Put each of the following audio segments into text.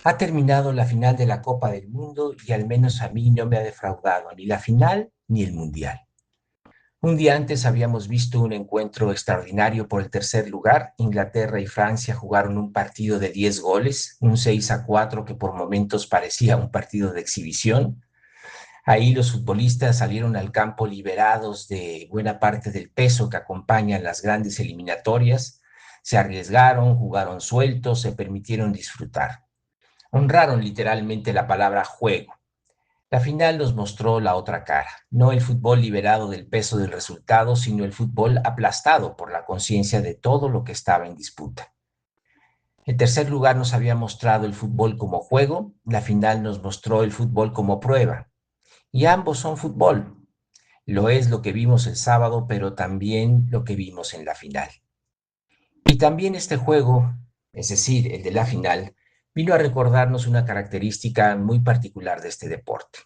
Ha terminado la final de la Copa del Mundo y al menos a mí no me ha defraudado ni la final ni el Mundial. Un día antes habíamos visto un encuentro extraordinario por el tercer lugar. Inglaterra y Francia jugaron un partido de 10 goles, un 6-4 que por momentos parecía un partido de exhibición. Ahí los futbolistas salieron al campo liberados de buena parte del peso que acompaña las grandes eliminatorias. Se arriesgaron, jugaron sueltos, se permitieron disfrutar. Honraron literalmente la palabra juego. La final nos mostró la otra cara, no el fútbol liberado del peso del resultado, sino el fútbol aplastado por la conciencia de todo lo que estaba en disputa. El tercer lugar nos había mostrado el fútbol como juego, la final nos mostró el fútbol como prueba. Y ambos son fútbol. Lo es lo que vimos el sábado, pero también lo que vimos en la final. Y también este juego, es decir, el de la final, vino a recordarnos una característica muy particular de este deporte.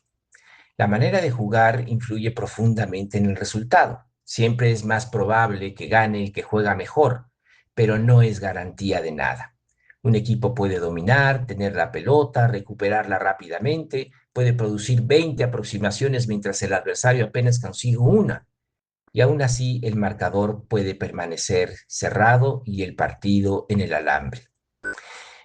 La manera de jugar influye profundamente en el resultado. Siempre es más probable que gane el que juega mejor, pero no es garantía de nada. Un equipo puede dominar, tener la pelota, recuperarla rápidamente, puede producir 20 aproximaciones mientras el adversario apenas consigue una. Y aún así el marcador puede permanecer cerrado y el partido en el alambre.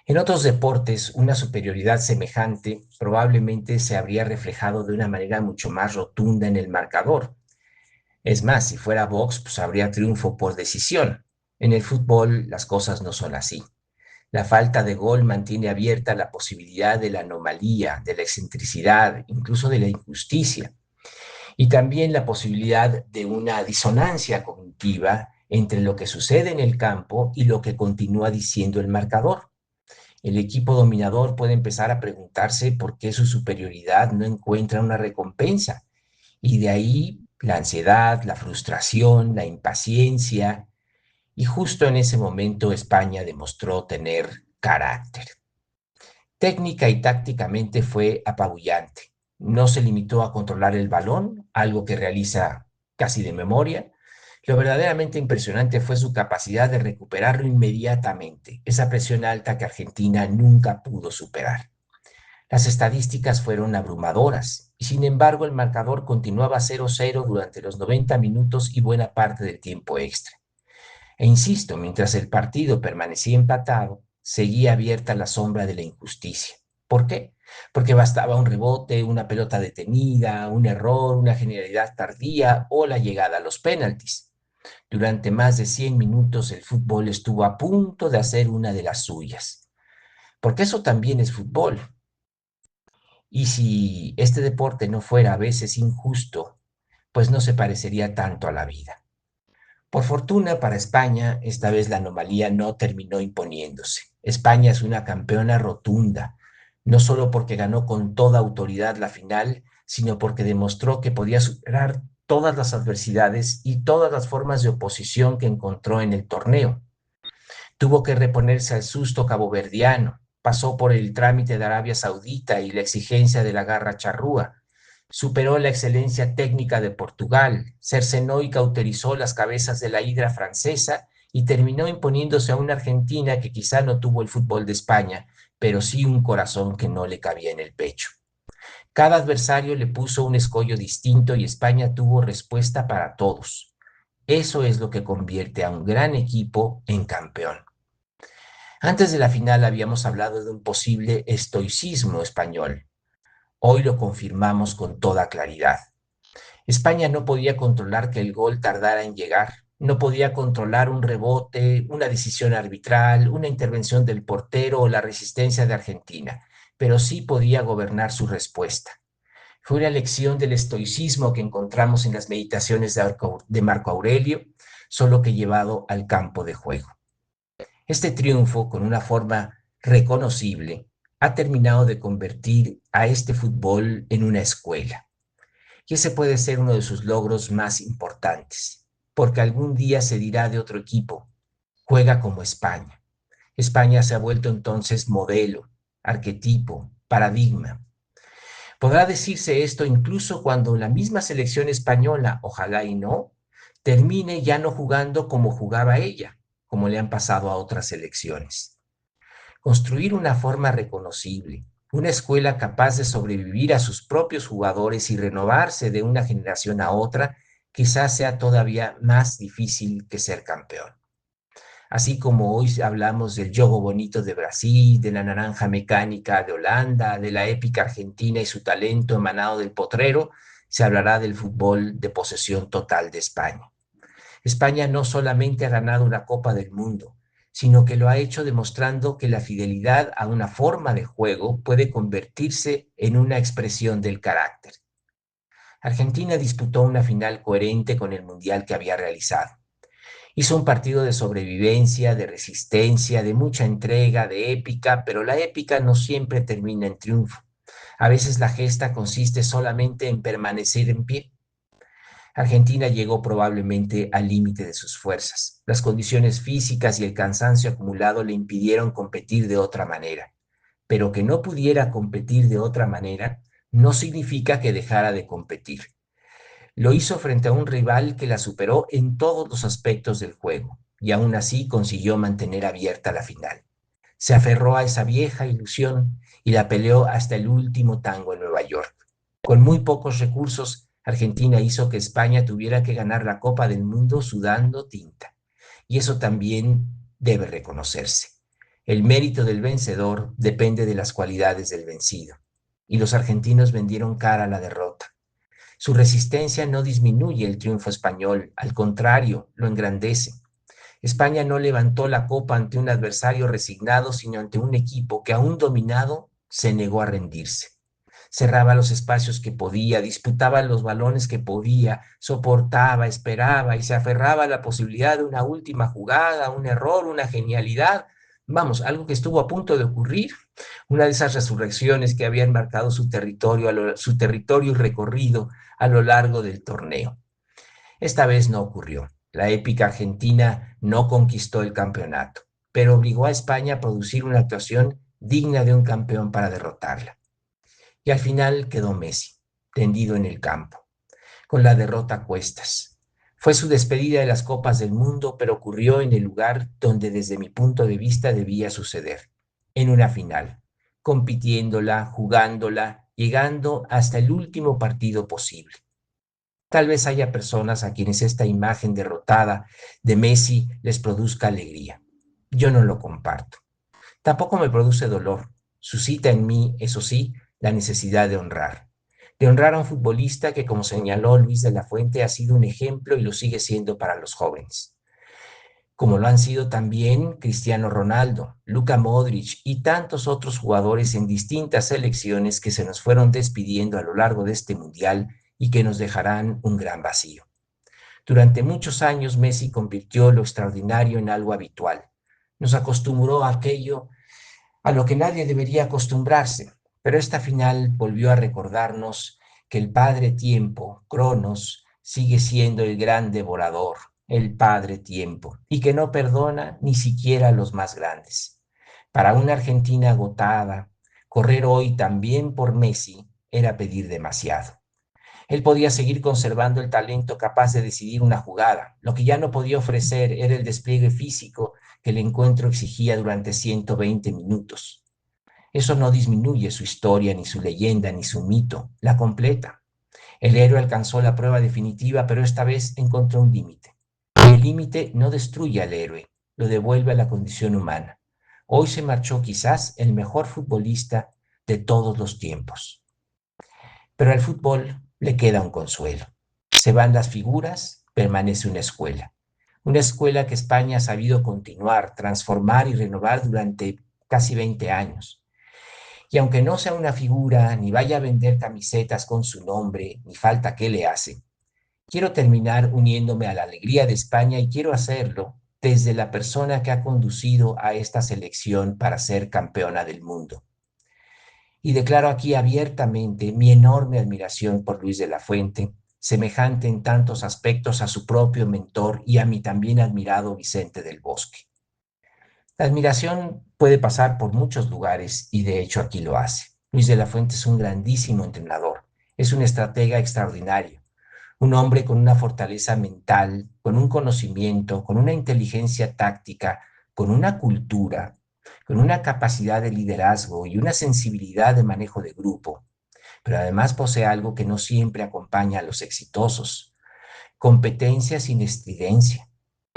En otros deportes, una superioridad semejante probablemente se habría reflejado de una manera mucho más rotunda en el marcador. Es más, si fuera box, pues habría triunfo por decisión. En el fútbol las cosas no son así. La falta de gol mantiene abierta la posibilidad de la anomalía, de la excentricidad, incluso de la injusticia, y también la posibilidad de una disonancia cognitiva entre lo que sucede en el campo y lo que continúa diciendo el marcador. El equipo dominador puede empezar a preguntarse por qué su superioridad no encuentra una recompensa. Y de ahí la ansiedad, la frustración, la impaciencia. Y justo en ese momento España demostró tener carácter. Técnica y tácticamente fue apabullante. No se limitó a controlar el balón, algo que realiza casi de memoria. Lo verdaderamente impresionante fue su capacidad de recuperarlo inmediatamente, esa presión alta que Argentina nunca pudo superar. Las estadísticas fueron abrumadoras y sin embargo el marcador continuaba 0-0 durante los 90 minutos y buena parte del tiempo extra. E insisto, mientras el partido permanecía empatado, seguía abierta la sombra de la injusticia. ¿Por qué? Porque bastaba un rebote, una pelota detenida, un error, una genialidad tardía o la llegada a los penaltis. Durante más de 100 minutos el fútbol estuvo a punto de hacer una de las suyas. Porque eso también es fútbol. Y si este deporte no fuera a veces injusto, pues no se parecería tanto a la vida. Por fortuna para España, esta vez la anomalía no terminó imponiéndose. España es una campeona rotunda, no solo porque ganó con toda autoridad la final, sino porque demostró que podía superar todas las adversidades y todas las formas de oposición que encontró en el torneo. Tuvo que reponerse al susto caboverdiano, pasó por el trámite de Arabia Saudita y la exigencia de la garra charrúa, superó la excelencia técnica de Portugal, cercenó y cauterizó las cabezas de la hidra francesa y terminó imponiéndose a una Argentina que quizá no tuvo el fútbol de España, pero sí un corazón que no le cabía en el pecho. Cada adversario le puso un escollo distinto y España tuvo respuesta para todos. Eso es lo que convierte a un gran equipo en campeón. Antes de la final habíamos hablado de un posible estoicismo español. Hoy lo confirmamos con toda claridad. España no podía controlar que el gol tardara en llegar, no podía controlar un rebote, una decisión arbitral, una intervención del portero o la resistencia de Argentina, pero sí podía gobernar su respuesta. Fue una lección del estoicismo que encontramos en las meditaciones de Marco Aurelio, solo que llevado al campo de juego. Este triunfo, con una forma reconocible, ha terminado de convertir a este fútbol en una escuela. Y ese puede ser uno de sus logros más importantes, porque algún día se dirá de otro equipo, juega como España. España se ha vuelto entonces modelo, arquetipo, paradigma. Podrá decirse esto incluso cuando la misma selección española, ojalá y no, termine ya no jugando como jugaba ella, como le han pasado a otras selecciones. Construir una forma reconocible, una escuela capaz de sobrevivir a sus propios jugadores y renovarse de una generación a otra, quizás sea todavía más difícil que ser campeón. Así como hoy hablamos del Jogo Bonito de Brasil, de la Naranja Mecánica de Holanda, de la épica Argentina y su talento emanado del potrero, se hablará del fútbol de posesión total de España. España no solamente ha ganado una Copa del Mundo, sino que lo ha hecho demostrando que la fidelidad a una forma de juego puede convertirse en una expresión del carácter. Argentina disputó una final coherente con el mundial que había realizado. Hizo un partido de sobrevivencia, de resistencia, de mucha entrega, de épica, pero la épica no siempre termina en triunfo. A veces la gesta consiste solamente en permanecer en pie. Argentina llegó probablemente al límite de sus fuerzas. Las condiciones físicas y el cansancio acumulado le impidieron competir de otra manera. Pero que no pudiera competir de otra manera no significa que dejara de competir. Lo hizo frente a un rival que la superó en todos los aspectos del juego y aún así consiguió mantener abierta la final. Se aferró a esa vieja ilusión y la peleó hasta el último tango en Nueva York. Con muy pocos recursos, Argentina hizo que España tuviera que ganar la Copa del Mundo sudando tinta. Y eso también debe reconocerse. El mérito del vencedor depende de las cualidades del vencido. Y los argentinos vendieron cara a la derrota. Su resistencia no disminuye el triunfo español, al contrario, lo engrandece. España no levantó la copa ante un adversario resignado, sino ante un equipo que, aún dominado, se negó a rendirse. Cerraba los espacios que podía, disputaba los balones que podía, soportaba, esperaba y se aferraba a la posibilidad de una última jugada, un error, una genialidad. Vamos, algo que estuvo a punto de ocurrir, una de esas resurrecciones que habían marcado su territorio y recorrido a lo largo del torneo. Esta vez no ocurrió. La épica argentina no conquistó el campeonato, pero obligó a España a producir una actuación digna de un campeón para derrotarla. Y al final quedó Messi, tendido en el campo, con la derrota a cuestas. Fue su despedida de las Copas del Mundo, pero ocurrió en el lugar donde desde mi punto de vista debía suceder, en una final, compitiéndola, jugándola, llegando hasta el último partido posible. Tal vez haya personas a quienes esta imagen derrotada de Messi les produzca alegría. Yo no lo comparto. Tampoco me produce dolor. Suscita en mí, eso sí, la necesidad de honrar a un futbolista que, como señaló Luis de la Fuente, ha sido un ejemplo y lo sigue siendo para los jóvenes, como lo han sido también Cristiano Ronaldo, Luka Modric y tantos otros jugadores en distintas selecciones que se nos fueron despidiendo a lo largo de este mundial y que nos dejarán un gran vacío. Durante muchos años Messi convirtió lo extraordinario en algo habitual. Nos acostumbró a aquello a lo que nadie debería acostumbrarse, pero esta final volvió a recordarnos que el Padre Tiempo, Cronos, sigue siendo el gran devorador, el Padre Tiempo, y que no perdona ni siquiera a los más grandes. Para una Argentina agotada, correr hoy también por Messi era pedir demasiado. Él podía seguir conservando el talento capaz de decidir una jugada. Lo que ya no podía ofrecer era el despliegue físico que el encuentro exigía durante 120 minutos. Eso no disminuye su historia, ni su leyenda, ni su mito, la completa. El héroe alcanzó la prueba definitiva, pero esta vez encontró un límite. Y el límite no destruye al héroe, lo devuelve a la condición humana. Hoy se marchó quizás el mejor futbolista de todos los tiempos. Pero al fútbol le queda un consuelo. Se van las figuras, permanece una escuela que España ha sabido continuar, transformar y renovar durante casi 20 años. Y aunque no sea una figura, ni vaya a vender camisetas con su nombre, ni falta que le hace, quiero terminar uniéndome a la alegría de España y quiero hacerlo desde la persona que ha conducido a esta selección para ser campeona del mundo. Y declaro aquí abiertamente mi enorme admiración por Luis de la Fuente, semejante en tantos aspectos a su propio mentor y a mi también admirado Vicente del Bosque. La admiración puede pasar por muchos lugares y de hecho aquí lo hace. Luis de la Fuente es un grandísimo entrenador, es un estratega extraordinario, un hombre con una fortaleza mental, con un conocimiento, con una inteligencia táctica, con una cultura, con una capacidad de liderazgo y una sensibilidad de manejo de grupo, pero además posee algo que no siempre acompaña a los exitosos: competencia sin estridencia,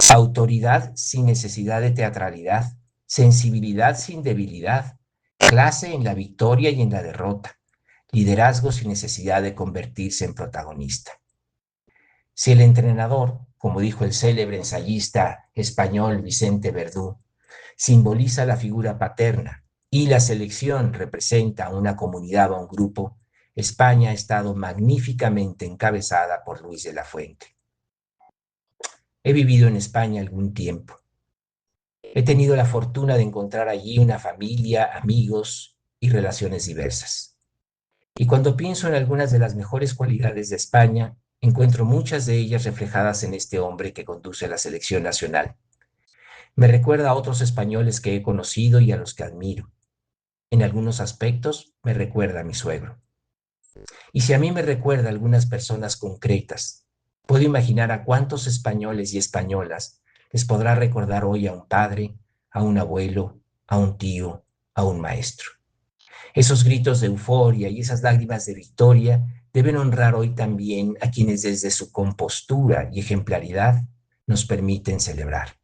autoridad sin necesidad de teatralidad, sensibilidad sin debilidad, clase en la victoria y en la derrota, liderazgo sin necesidad de convertirse en protagonista. Si el entrenador, como dijo el célebre ensayista español Vicente Verdú, simboliza la figura paterna y la selección representa a una comunidad o a un grupo, España ha estado magníficamente encabezada por Luis de la Fuente. He vivido en España algún tiempo. He tenido la fortuna de encontrar allí una familia, amigos y relaciones diversas. Y cuando pienso en algunas de las mejores cualidades de España, encuentro muchas de ellas reflejadas en este hombre que conduce a la selección nacional. Me recuerda a otros españoles que he conocido y a los que admiro. En algunos aspectos me recuerda a mi suegro. Y si a mí me recuerda a algunas personas concretas, puedo imaginar a cuántos españoles y españolas les podrá recordar hoy a un padre, a un abuelo, a un tío, a un maestro. Esos gritos de euforia y esas lágrimas de victoria deben honrar hoy también a quienes desde su compostura y ejemplaridad nos permiten celebrar.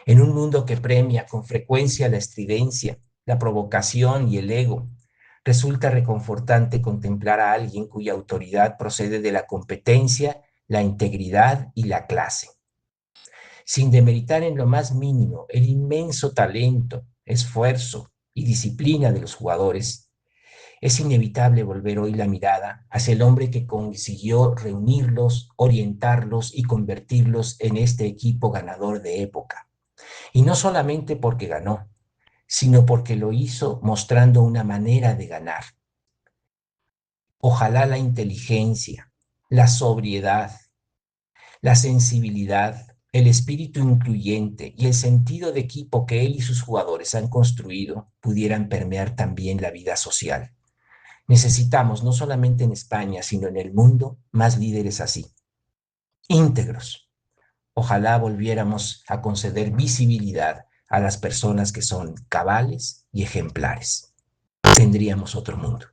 En un mundo que premia con frecuencia la estridencia, la provocación y el ego, resulta reconfortante contemplar a alguien cuya autoridad procede de la competencia, la integridad y la clase. Sin demeritar en lo más mínimo el inmenso talento, esfuerzo y disciplina de los jugadores, es inevitable volver hoy la mirada hacia el hombre que consiguió reunirlos, orientarlos y convertirlos en este equipo ganador de época. Y no solamente porque ganó, sino porque lo hizo mostrando una manera de ganar. Ojalá la inteligencia, la sobriedad, la sensibilidad, el espíritu incluyente y el sentido de equipo que él y sus jugadores han construido pudieran permear también la vida social. Necesitamos, no solamente en España, sino en el mundo, más líderes así, íntegros. Ojalá volviéramos a conceder visibilidad a las personas que son cabales y ejemplares. Tendríamos otro mundo.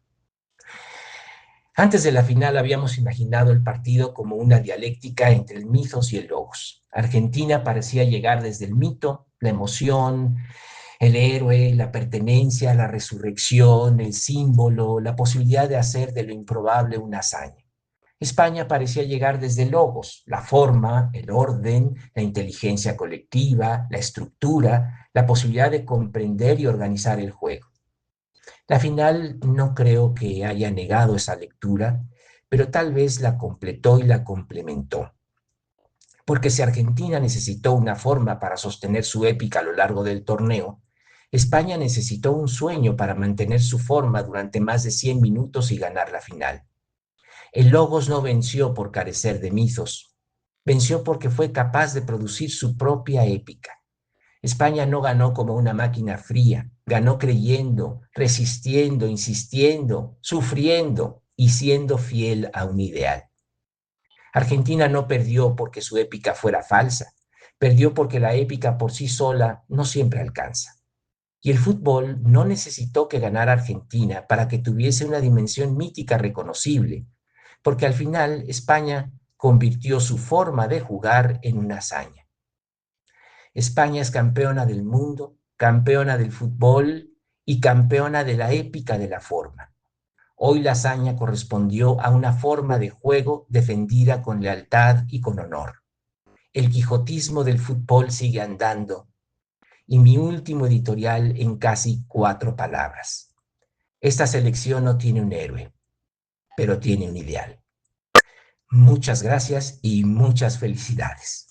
Antes de la final habíamos imaginado el partido como una dialéctica entre el mitos y el logos. Argentina parecía llegar desde el mito, la emoción, el héroe, la pertenencia, la resurrección, el símbolo, la posibilidad de hacer de lo improbable una hazaña. España parecía llegar desde el logos, la forma, el orden, la inteligencia colectiva, la estructura, la posibilidad de comprender y organizar el juego. La final no creo que haya negado esa lectura, pero tal vez la completó y la complementó. Porque si Argentina necesitó una forma para sostener su épica a lo largo del torneo, España necesitó un sueño para mantener su forma durante más de 100 minutos y ganar la final. El Logos no venció por carecer de mitos, venció porque fue capaz de producir su propia épica. España no ganó como una máquina fría, ganó creyendo, resistiendo, insistiendo, sufriendo y siendo fiel a un ideal. Argentina no perdió porque su épica fuera falsa, perdió porque la épica por sí sola no siempre alcanza. Y el fútbol no necesitó que ganara Argentina para que tuviese una dimensión mítica reconocible, porque al final España convirtió su forma de jugar en una hazaña. España es campeona del mundo, campeona del fútbol y campeona de la épica de la forma. Hoy la hazaña correspondió a una forma de juego defendida con lealtad y con honor. El quijotismo del fútbol sigue andando. Y mi último editorial en casi 4 palabras. Esta selección no tiene un héroe, pero tiene un ideal. Muchas gracias y muchas felicidades.